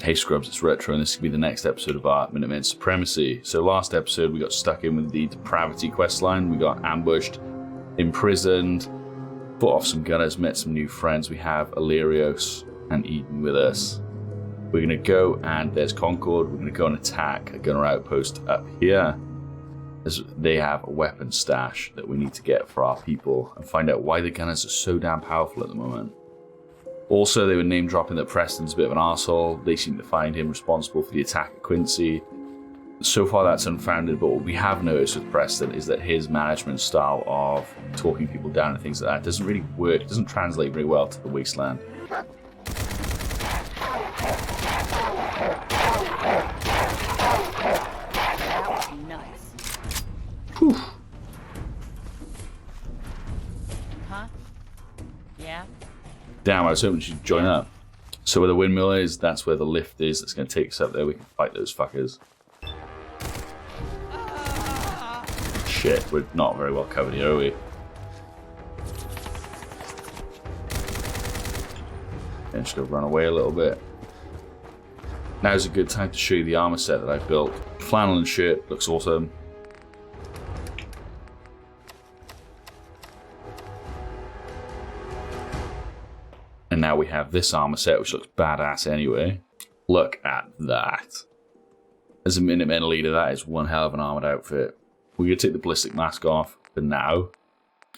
Hey Scrubs, it's Retro, and this could be the next episode of our Minutemen Supremacy. So last episode we got stuck in with the Depravity questline. We got ambushed, imprisoned, fought off some gunners, met some new friends. We have Illyrios and Eden with us. We're going to go, and there's Concord. We're going to go and attack a gunner outpost up here, as they have a weapon stash that we need to get for our people, and find out why the gunners are so damn powerful at the moment. Also, they were name dropping that Preston's a bit of an arsehole. They seem to find him responsible for the attack at Quincy. So far that's unfounded, but what we have noticed with Preston is that his management style of talking people down and things like that doesn't really work, doesn't translate very well to the Wasteland. Whew. Huh? Yeah? Damn, I was hoping she'd join up. So where the windmill is, that's where the lift is. That's going to take us up there. We can fight those fuckers. Shit, we're not very well covered here, are we? And just go run away a little bit. Now's a good time to show you the armor set that I've built. Flannel and shirt, looks awesome. And now we have this armor set, which looks badass anyway. Look at that. As a Minutemen leader, that is one hell of an armored outfit. We're going to take the ballistic mask off for now.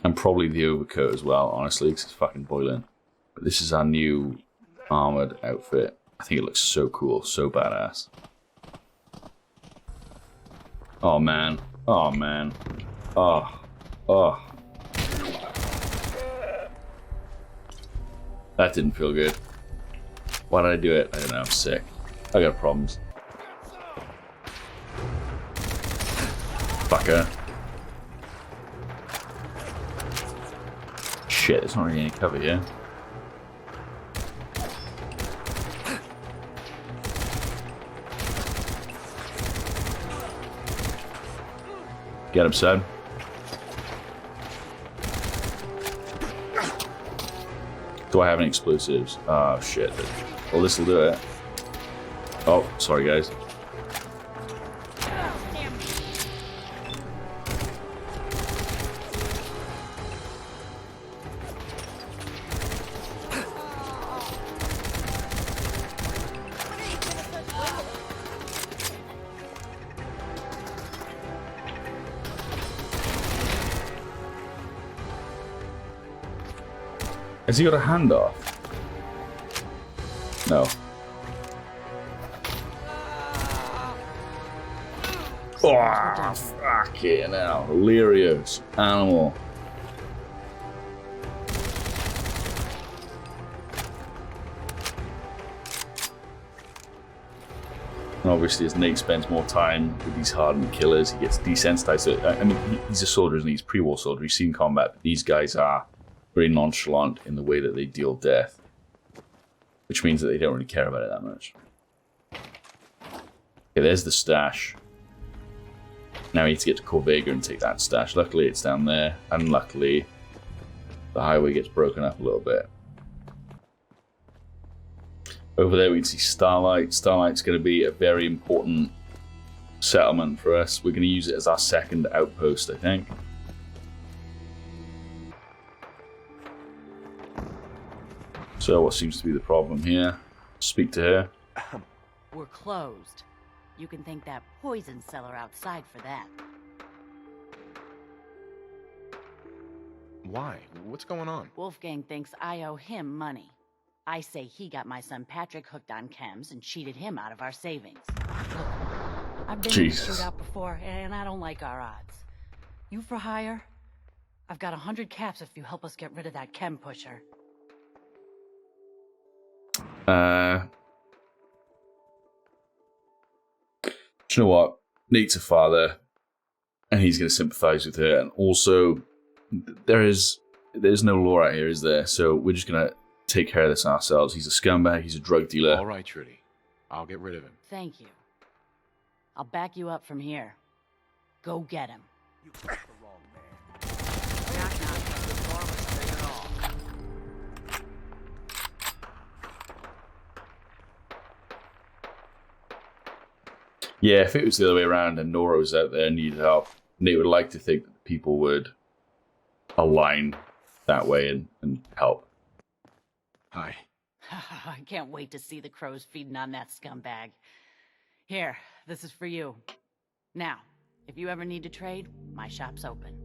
And probably the overcoat as well, honestly, because it's fucking boiling. But this is our new armored outfit. I think it looks so cool, so badass. Oh man. Oh man. Oh. Oh. That didn't feel good. Why did I do it? I don't know, I'm sick. I got problems. Fucker. Shit, there's not really any cover here. Get him, son. Do I have any explosives? Oh, shit. Well, this'll do it. Oh, sorry, guys. Has he got a handoff? No. Oh, fucking hell. Illyrios. Animal. And obviously, as Nate spends more time with these hardened killers, he gets desensitized. So, I mean, he's a soldier, and he's pre-war soldier. He's seen combat, but these guys are very nonchalant in the way that they deal death, which means that they don't really care about it that much. Okay, there's the stash. Now we need to get to Corvega and take that stash. Luckily it's down there, and luckily the highway gets broken up a little bit. Over there we can see Starlight. Starlight's going to be a very important settlement for us. We're going to use it as our second outpost, I think. So what seems to be the problem here? Speak to her. We're closed. You can thank that poison cellar outside for that. Why? What's going on? Wolfgang thinks I owe him money. I say he got my son Patrick hooked on chems and cheated him out of our savings. Look, I've been in a shootout before, and I don't like our odds. You for hire? I've got 100 caps if you help us get rid of that chem pusher. Do you know what? Nate's a father, and he's going to sympathize with her. And also, there's no law out here, is there? So we're just going to take care of this ourselves. He's a scumbag. He's a drug dealer. All right, Trudy. I'll get rid of him. Thank you. I'll back you up from here. Go get him. You picked the wrong man. Knock, knock. The farmer's staying off. Yeah, if it was the other way around and Nora was out there and needed help, Nate would like to think that people would align that way and help. Hi. I can't wait to see the crows feeding on that scumbag. Here, this is for you. Now, if you ever need to trade, my shop's open.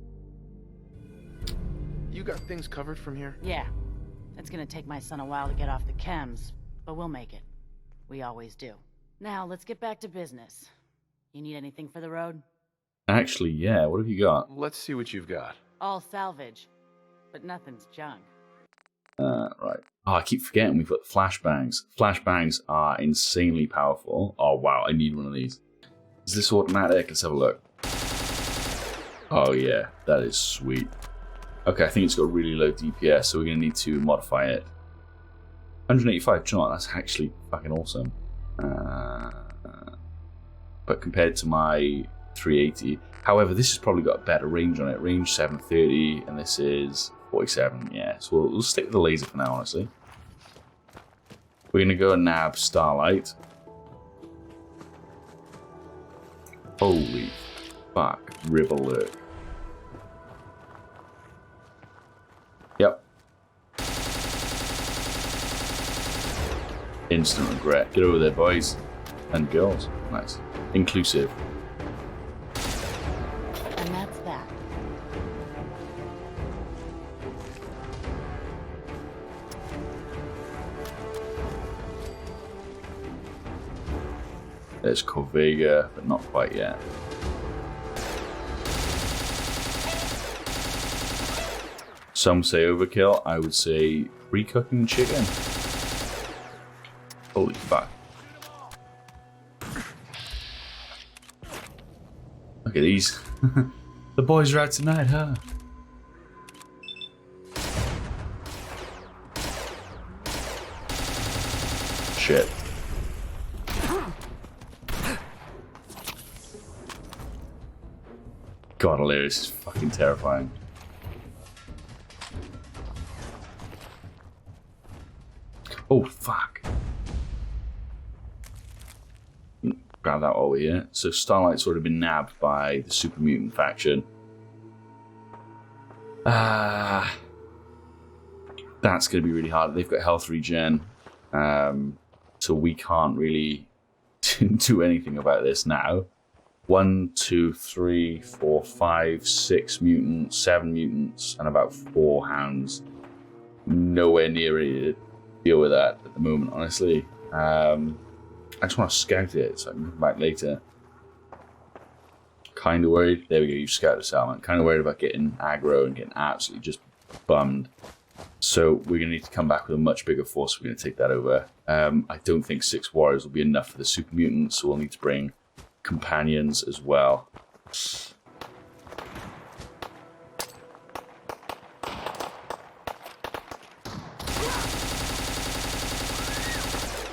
You got things covered from here? Yeah. It's gonna take my son a while to get off the chems, but we'll make it. We always do. Now, let's get back to business. You need anything for the road? Actually, yeah, what have you got? Let's see what you've got. All salvage, but nothing's junk. Right. Oh, I keep forgetting we've got flashbangs. Flashbangs are insanely powerful. Oh, wow, I need one of these. Is this automatic? Let's have a look. Oh, yeah, that is sweet. Okay, I think it's got really low DPS, so we're going to need to modify it. 185, do you know what? That's actually fucking awesome. But compared to my 380, however, this has probably got a better range on it. Range 730, and this is 47. Yeah, so we'll stick with the laser for now, honestly. We're going to go and nab Starlight. Holy fuck, rib alert. Yep. Instant regret. Get over there, boys. And girls. Nice. Inclusive. And that's that. There's Corvega, but not quite yet. Some say overkill. I would say pre-cooking chicken. Holy fuck. Look at these. The boys are out tonight, huh? Shit. God, hilarious. This is fucking terrifying. Oh, fuck. Grab that over here. So Starlight's sort of been nabbed by the super mutant faction. That's going to be really hard. They've got health regen. So we can't really do anything about this now. 1, 2, 3, 4, 5, 6 mutants, 7 mutants, and about 4 hounds. Nowhere near ready to deal with that at the moment, honestly. I just want to scout it so I can come back later. Kind of worried. There we go, you scouted a settlement. Kind of worried about getting aggro and getting absolutely just bummed. So we're going to need to come back with a much bigger force. We're going to take that over. I don't think 6 warriors will be enough for the super mutants, so we'll need to bring companions as well.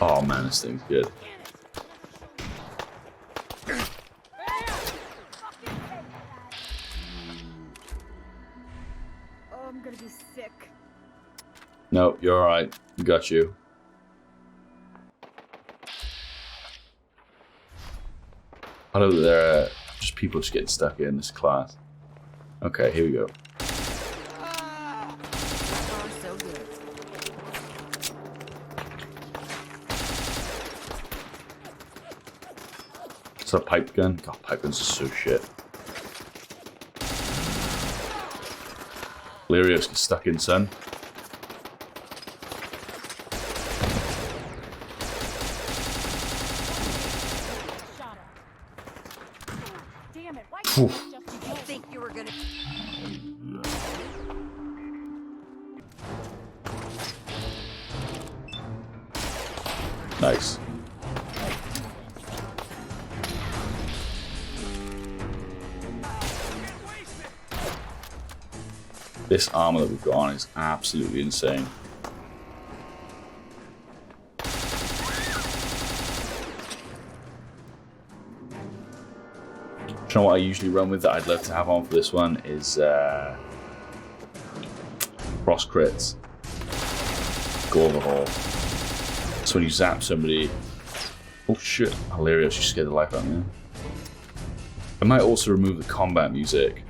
Oh man, this thing's good. Oh, I'm gonna be sick. No, you're alright. We got you. I know that there are just people just getting stuck in this class. Okay, here we go. Oh, so good. Is that a pipe gun? God, pipe guns are so shit. Larios get stuck in, son. Damn it! Why Oof. did you think you were gonna? Nice. This armor that we've got on is absolutely insane. Do you know what I usually run with that I'd love to have on for this one is cross crits. Go overhaul. So when you zap somebody, Oh shit, hilarious, you scared the life out of me. I might also remove the combat music.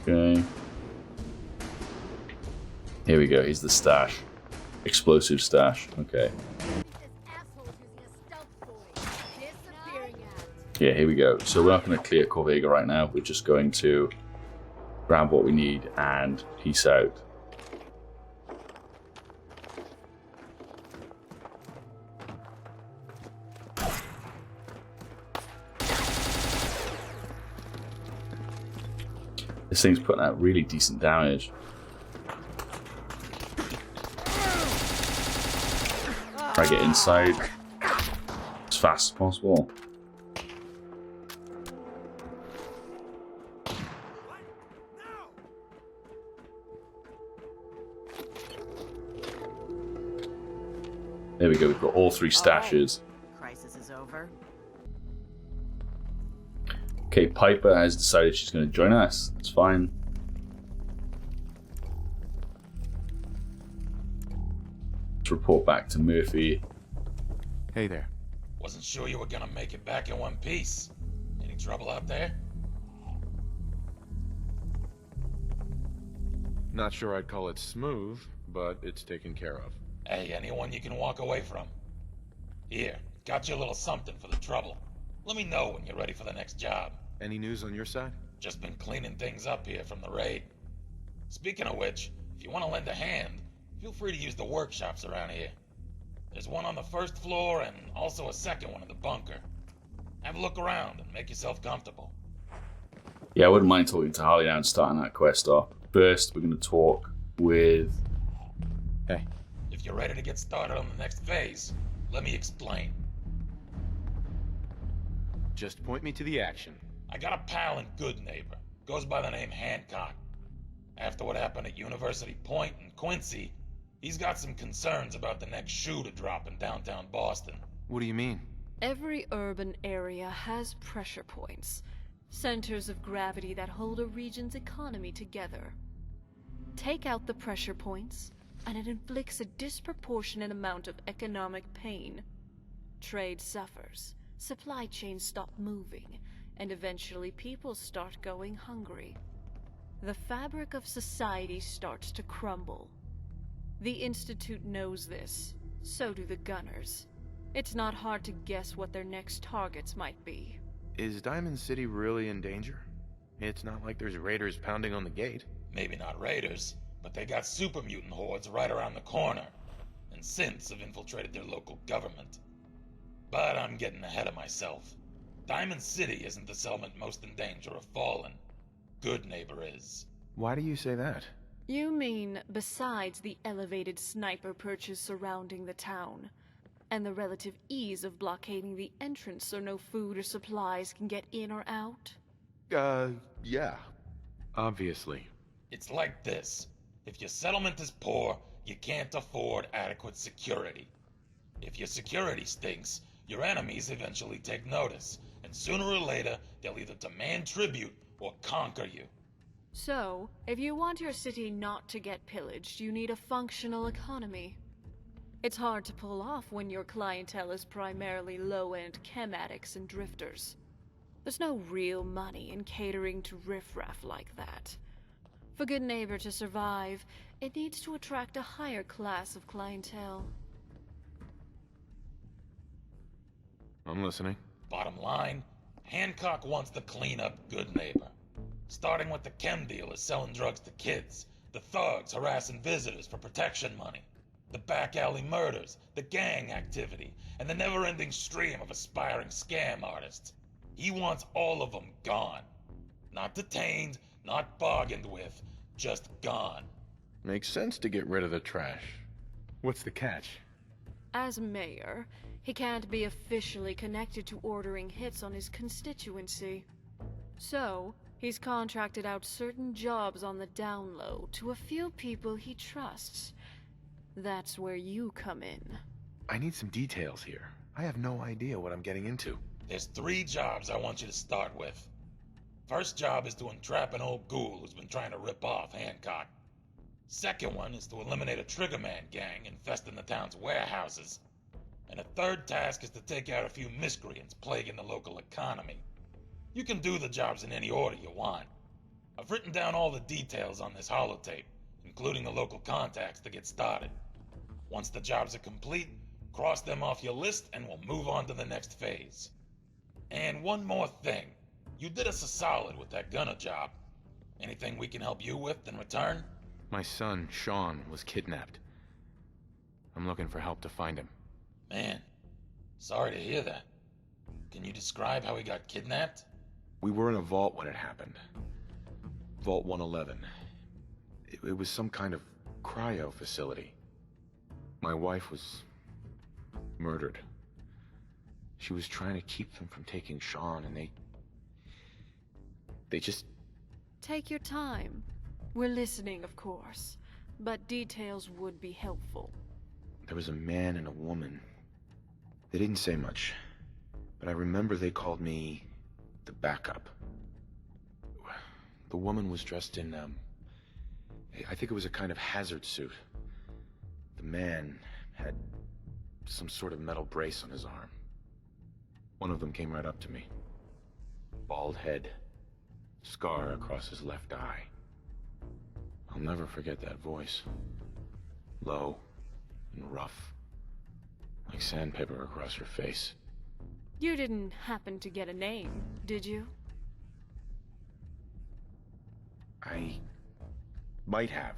Okay. Here we go, here's the stash. Explosive stash, okay. Yeah, here we go. So we're not going to clear Corvega right now, we're just going to grab what we need and peace out. This thing's putting out really decent damage. Try to get inside as fast as possible. There we go, we've got all 3 stashes. Crisis is over. Okay, Piper has decided she's going to join us. That's fine. Let's report back to Murphy. Hey there. Wasn't sure you were gonna make it back in one piece. Any trouble out there? Not sure I'd call it smooth, but it's taken care of. Hey, anyone you can walk away from. Here, got you a little something for the trouble. Let me know when you're ready for the next job. Any news on your side? Just been cleaning things up here from the raid. Speaking of which, if you want to lend a hand, feel free to use the workshops around here. There's one on the 1st floor and also a second one in the bunker. Have a look around and make yourself comfortable. Yeah, I wouldn't mind talking to Harley now and starting that quest off. First, we're going to talk with... Hey. If you're ready to get started on the next phase, let me explain. Just point me to the action. I got a pal in Goodneighbour. Goes by the name Hancock. After what happened at University Point in Quincy, he's got some concerns about the next shoe to drop in downtown Boston. What do you mean? Every urban area has pressure points, centers of gravity that hold a region's economy together. Take out the pressure points, and it inflicts a disproportionate amount of economic pain. Trade suffers, supply chains stop moving, and eventually people start going hungry. The fabric of society starts to crumble. The Institute knows this, so do the Gunners. It's not hard to guess what their next targets might be. Is Diamond City really in danger? It's not like there's raiders pounding on the gate. Maybe not raiders, but they got super mutant hordes right around the corner, and synths have infiltrated their local government. But I'm getting ahead of myself. Diamond City isn't the settlement most in danger of falling. Goodneighbour is. Why do you say that? You mean besides the elevated sniper perches surrounding the town, and the relative ease of blockading the entrance so no food or supplies can get in or out? Yeah. Obviously. It's like this. If your settlement is poor, you can't afford adequate security. If your security stinks, your enemies eventually take notice, and sooner or later, they'll either demand tribute or conquer you. So, if you want your city not to get pillaged, you need a functional economy. It's hard to pull off when your clientele is primarily low-end chem addicts and drifters. There's no real money in catering to riffraff like that. For Goodneighbour to survive, it needs to attract a higher class of clientele. I'm listening. Bottom line, Hancock wants to clean up Goodneighbour. Starting with the chem dealers selling drugs to kids, the thugs harassing visitors for protection money, the back alley murders, the gang activity, and the never-ending stream of aspiring scam artists. He wants all of them gone. Not detained, not bargained with, just gone. Makes sense to get rid of the trash. What's the catch? As mayor, he can't be officially connected to ordering hits on his constituency. So, he's contracted out certain jobs on the down low to a few people he trusts. That's where you come in. I need some details here. I have no idea what I'm getting into. There's 3 jobs I want you to start with. First job is to entrap an old ghoul who's been trying to rip off Hancock. Second one is to eliminate a Triggerman gang infesting the town's warehouses. And a third task is to take out a few miscreants plaguing the local economy. You can do the jobs in any order you want. I've written down all the details on this holotape, including the local contacts to get started. Once the jobs are complete, cross them off your list and we'll move on to the next phase. And one more thing. You did us a solid with that gunner job. Anything we can help you with in return? My son, Sean, was kidnapped. I'm looking for help to find him. Man, sorry to hear that. Can you describe how he got kidnapped? We were in a vault when it happened. Vault 111. It was some kind of cryo facility. My wife was murdered. She was trying to keep them from taking Sean, and they just... Take your time. We're listening, of course, but details would be helpful. There was a man and a woman. They didn't say much, but I remember they called me the backup. The woman was dressed in, I think it was a kind of hazard suit. The man had some sort of metal brace on his arm. One of them came right up to me. Bald head, scar across his left eye. I'll never forget that voice. Low and rough, like sandpaper across your face. You didn't happen to get a name, did you? I might have.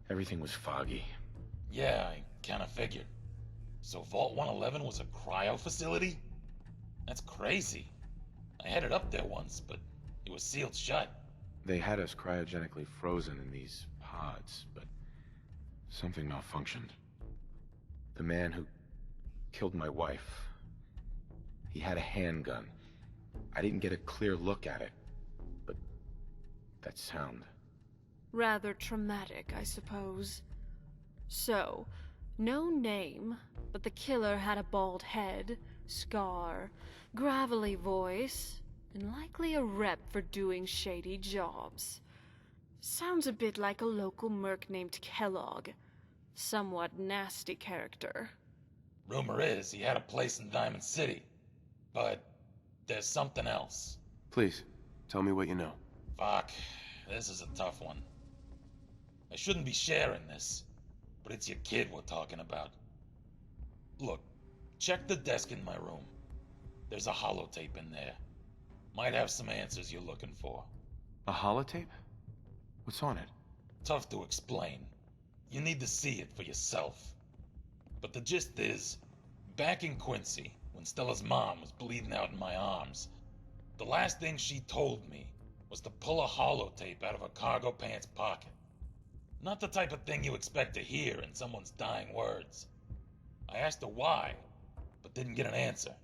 Everything was foggy. Yeah, I kinda figured. So Vault 111 was a cryo facility? That's crazy. I headed up there once, but it was sealed shut. They had us cryogenically frozen in these pods, but something malfunctioned. The man who killed my wife, he had a handgun. I didn't get a clear look at it, but that sound. Rather traumatic, I suppose. So, no name, but the killer had a bald head, scar, gravelly voice, and likely a rep for doing shady jobs. Sounds a bit like a local merc named Kellogg. Somewhat nasty character. Rumor is he had a place in Diamond City, but there's something else. Please, tell me what you know. Fuck, this is a tough one. I shouldn't be sharing this, but it's your kid we're talking about. Look, check the desk in my room. There's a holotape in there. Might have some answers you're looking for. A holotape? What's on it? Tough to explain. You need to see it for yourself. But the gist is, back in Quincy, when Stella's mom was bleeding out in my arms, the last thing she told me was to pull a holotape out of her cargo pants pocket. Not the type of thing you expect to hear in someone's dying words. I asked her why, but didn't get an answer.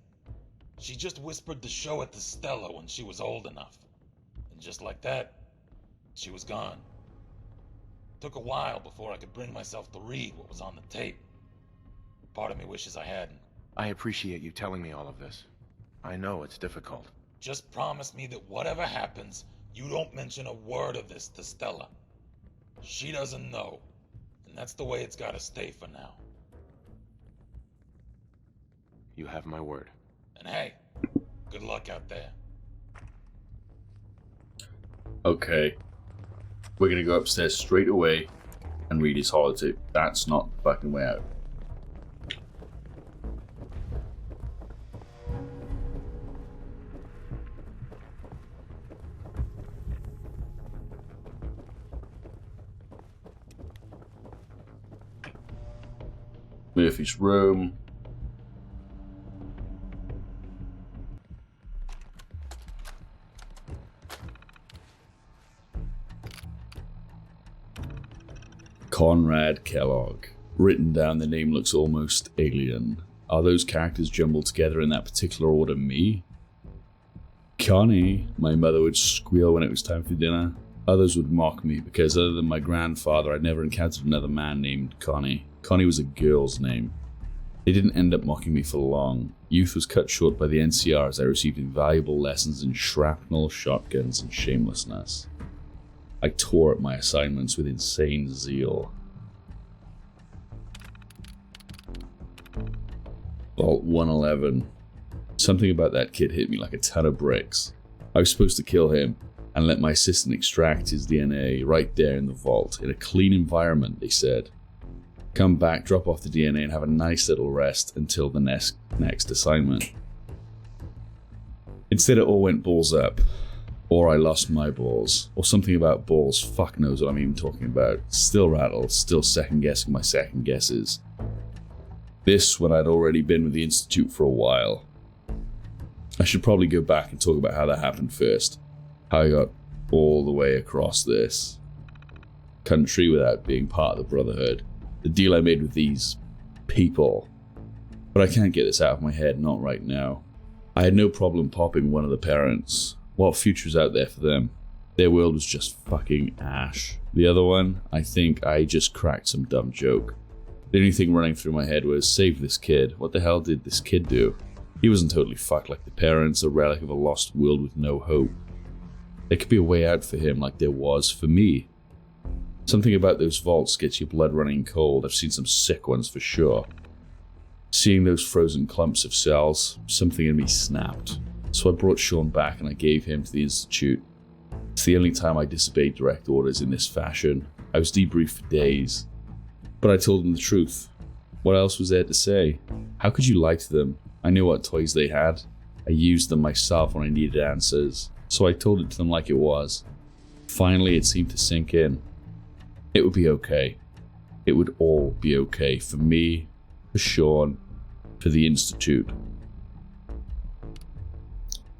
She just whispered to show it to Stella when she was old enough. And just like that, she was gone. Took a while before I could bring myself to read what was on the tape. Part of me wishes I hadn't. I appreciate you telling me all of this. I know it's difficult. Just promise me that whatever happens, you don't mention a word of this to Stella. She doesn't know, and that's the way it's gotta stay for now. You have my word. And hey, good luck out there. Okay. We're gonna go upstairs straight away and read his holotape. That's not the fucking way out. Murphy's room. Conrad Kellogg. Written down, the name looks almost alien. Are those characters jumbled together in that particular order me? Connie, my mother would squeal when it was time for dinner. Others would mock me because other than my grandfather, I'd never encountered another man named Connie. Connie was a girl's name. They didn't end up mocking me for long. Youth was cut short by the NCR as I received invaluable lessons in shrapnel, shotguns, and shamelessness. I tore at my assignments with insane zeal. Vault 111. Something about that kid hit me like a ton of bricks. I was supposed to kill him and let my assistant extract his DNA right there in the vault, in a clean environment, they said. Come back, drop off the DNA, and have a nice little rest until the next assignment. Instead, it all went balls up. Or I lost my balls. Or something about balls. Fuck knows what I'm even talking about. Still rattled, still second guessing my second guesses. This when I'd already been with the Institute for a while. I should probably go back and talk about how that happened first. How I got all the way across this country without being part of the Brotherhood. The deal I made with these people. But I can't get this out of my head, not right now. I had no problem popping one of the parents. What future's out there for them? Their world was just fucking ash. The other one, I think I just cracked some dumb joke. The only thing running through my head was, save this kid. What the hell did this kid do? He wasn't totally fucked like the parents, a relic of a lost world with no hope. There could be a way out for him like there was for me. Something about those vaults gets your blood running cold. I've seen some sick ones for sure. Seeing those frozen clumps of cells, something in me snapped. So I brought Sean back and I gave him to the Institute. It's the only time I disobeyed direct orders in this fashion. I was debriefed for days. But I told them the truth. What else was there to say? How could you lie to them? I knew what toys they had. I used them myself when I needed answers. So I told it to them like it was. Finally, it seemed to sink in. It would be okay. It would all be okay. For me, for Sean, for the Institute.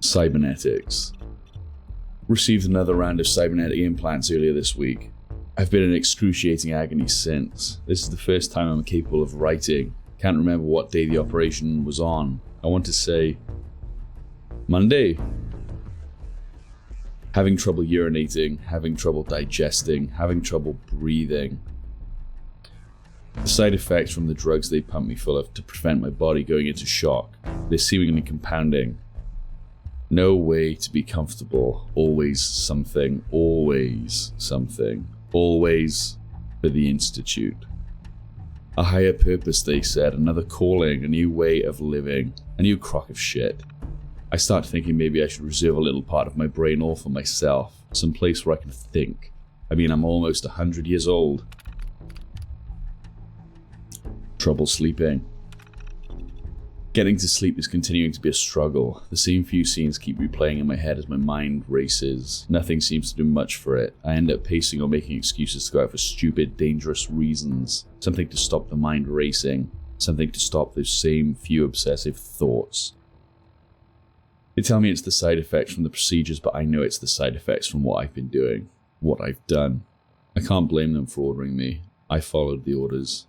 Cybernetics. Received another round of cybernetic implants earlier this week. I've been in excruciating agony since. This is the first time I'm capable of writing. Can't remember what day the operation was on. I want to say Monday. Having trouble urinating, having trouble digesting, having trouble breathing. The side effects from the drugs they pump me full of to prevent my body going into shock. They're seemingly compounding. No way to be comfortable. Always something. Always something. Always for the Institute. A higher purpose, they said. Another calling. A new way of living. A new crock of shit. I start thinking maybe I should reserve a little part of my brain all for myself. Some place where I can think. I mean, I'm almost 100 years old. Trouble sleeping. Getting to sleep is continuing to be a struggle. The same few scenes keep replaying in my head as my mind races. Nothing seems to do much for it. I end up pacing or making excuses to go out for stupid, dangerous reasons. Something to stop the mind racing. Something to stop those same few obsessive thoughts. They tell me it's the side effects from the procedures, but I know it's the side effects from what I've been doing. What I've done. I can't blame them for ordering me. I followed the orders.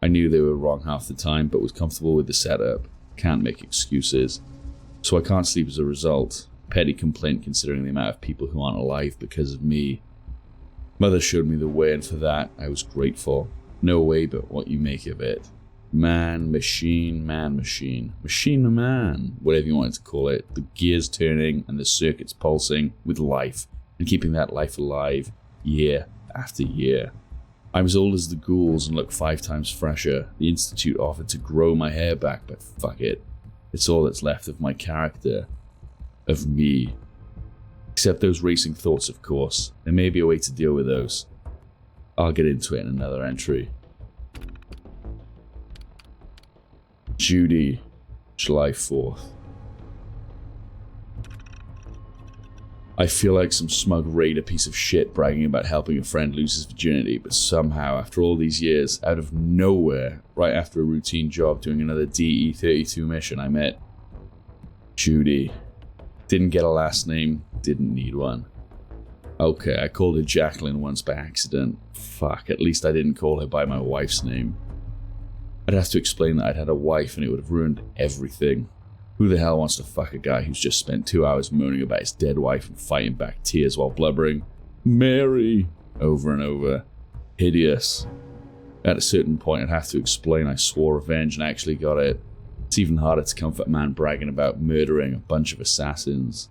I knew they were wrong half the time, but was comfortable with the setup. Can't make excuses. So I can't sleep as a result. Petty complaint considering the amount of people who aren't alive because of me. Mother showed me the way, and for that, I was grateful. No way but what you make of it. Man, machine, machine to man, whatever you wanted to call it. The gears turning and the circuits pulsing with life, and keeping that life alive year after year. I'm as old as the ghouls and look 5 times fresher. The Institute offered to grow my hair back, but fuck it. It's all that's left of my character. Of me. Except those racing thoughts, of course. There may be a way to deal with those. I'll get into it in another entry. Judy, July 4th. I feel like some smug raider piece of shit bragging about helping a friend lose his virginity, but somehow, after all these years, out of nowhere, right after a routine job doing another DE-32 mission, I met Judy. Didn't get a last name, didn't need one. Okay, I called her Jacqueline once by accident. Fuck, at least I didn't call her by my wife's name. I'd have to explain that I'd had a wife and it would have ruined everything. Who the hell wants to fuck a guy who's just spent 2 hours moaning about his dead wife and fighting back tears while blubbering, "Mary," over and over? Hideous. At a certain point I'd have to explain I swore revenge and actually got it. It's even harder to comfort a man bragging about murdering a bunch of assassins.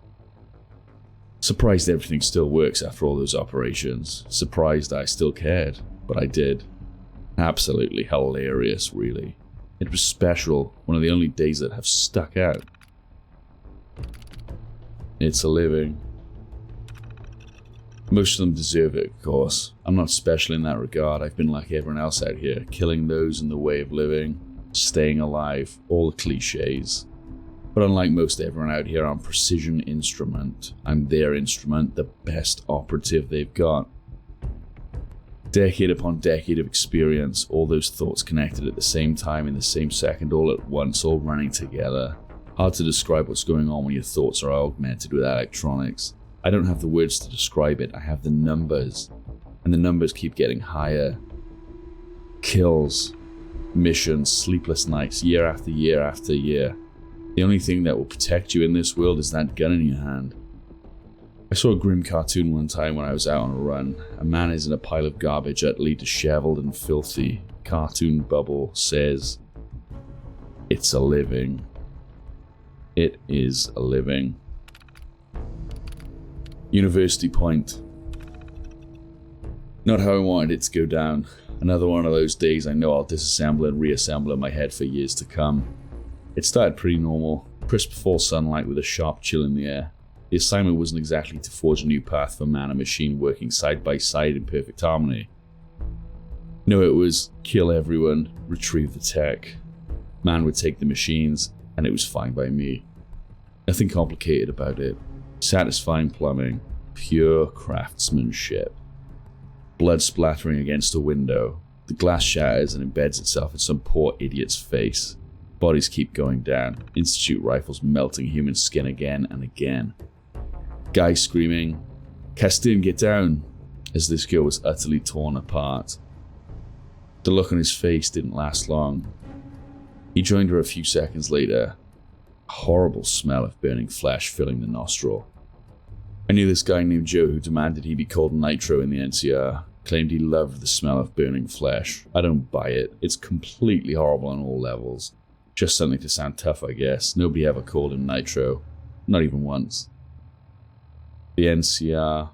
Surprised everything still works after all those operations. Surprised I still cared, but I did. Absolutely hilarious, really. It was special, one of the only days that have stuck out. It's a living. Most of them deserve it, of course. I'm not special in that regard. I've been like everyone else out here, killing those in the way of living, staying alive, all the cliches. But unlike most everyone out here, I'm Precision Instrument. I'm their instrument, the best operative they've got. Decade upon decade of experience, all those thoughts connected at the same time in the same second, all at once, all running together. Hard to describe what's going on when your thoughts are augmented with electronics. I don't have the words to describe it, I have the numbers. And the numbers keep getting higher. Kills, missions, sleepless nights, year after year after year. The only thing that will protect you in this world is that gun in your hand. I saw a grim cartoon one time when I was out on a run. A man is in a pile of garbage, utterly disheveled and filthy. Cartoon bubble says, "It's a living." It is a living. University Point. Not how I wanted it to go down. Another one of those days I know I'll disassemble and reassemble in my head for years to come. It started pretty normal. Crisp fall sunlight with a sharp chill in the air. The assignment wasn't exactly to forge a new path for man and machine working side by side in perfect harmony. No, it was kill everyone, retrieve the tech. Man would take the machines, and it was fine by me. Nothing complicated about it. Satisfying plumbing, pure craftsmanship. Blood splattering against a window. The glass shatters and embeds itself in some poor idiot's face. Bodies keep going down. Institute rifles melting human skin again and again. Guy screaming, "Castin, get down!" as this girl was utterly torn apart. The look on his face didn't last long. He joined her a few seconds later. A horrible smell of burning flesh filling the nostril. I knew this guy named Joe who demanded he be called Nitro in the NCR. Claimed he loved the smell of burning flesh. I don't buy it. It's completely horrible on all levels. Just something to sound tough, I guess. Nobody ever called him Nitro. Not even once. The NCR.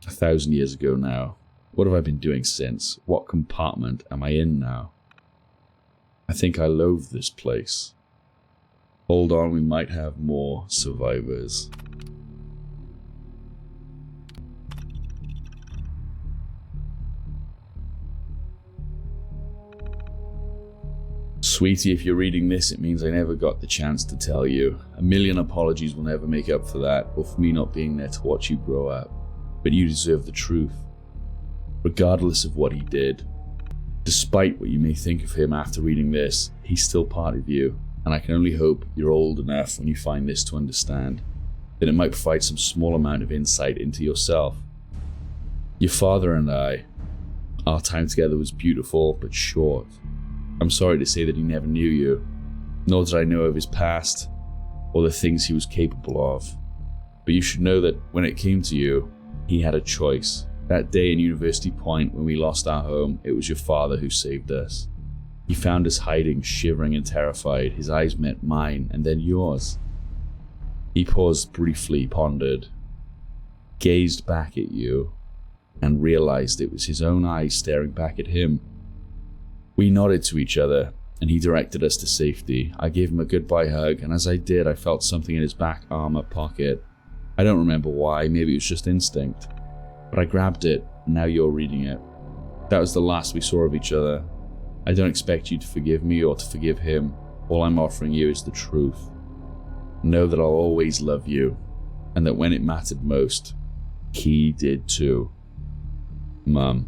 1,000 years ago now. What have I been doing since? What compartment am I in now? I think I loathe this place. Hold on, we might have more survivors. Sweetie, if you're reading this, it means I never got the chance to tell you. A million apologies will never make up for that, or for me not being there to watch you grow up. But you deserve the truth. Regardless of what he did. Despite what you may think of him after reading this, he's still part of you, and I can only hope you're old enough when you find this to understand that it might provide some small amount of insight into yourself. Your father and I, our time together was beautiful but short. I'm sorry to say that he never knew you, nor did I know of his past, or the things he was capable of. But you should know that when it came to you, he had a choice. That day in University Point when we lost our home, it was your father who saved us. He found us hiding, shivering and terrified. His eyes met mine, and then yours. He paused briefly, pondered, gazed back at you, and realized it was his own eyes staring back at him. We nodded to each other, and he directed us to safety. I gave him a goodbye hug, and as I did, I felt something in his back armor pocket. I don't remember why, maybe it was just instinct. But I grabbed it, and now you're reading it. That was the last we saw of each other. I don't expect you to forgive me or to forgive him. All I'm offering you is the truth. Know that I'll always love you, and that when it mattered most, he did too. Mum.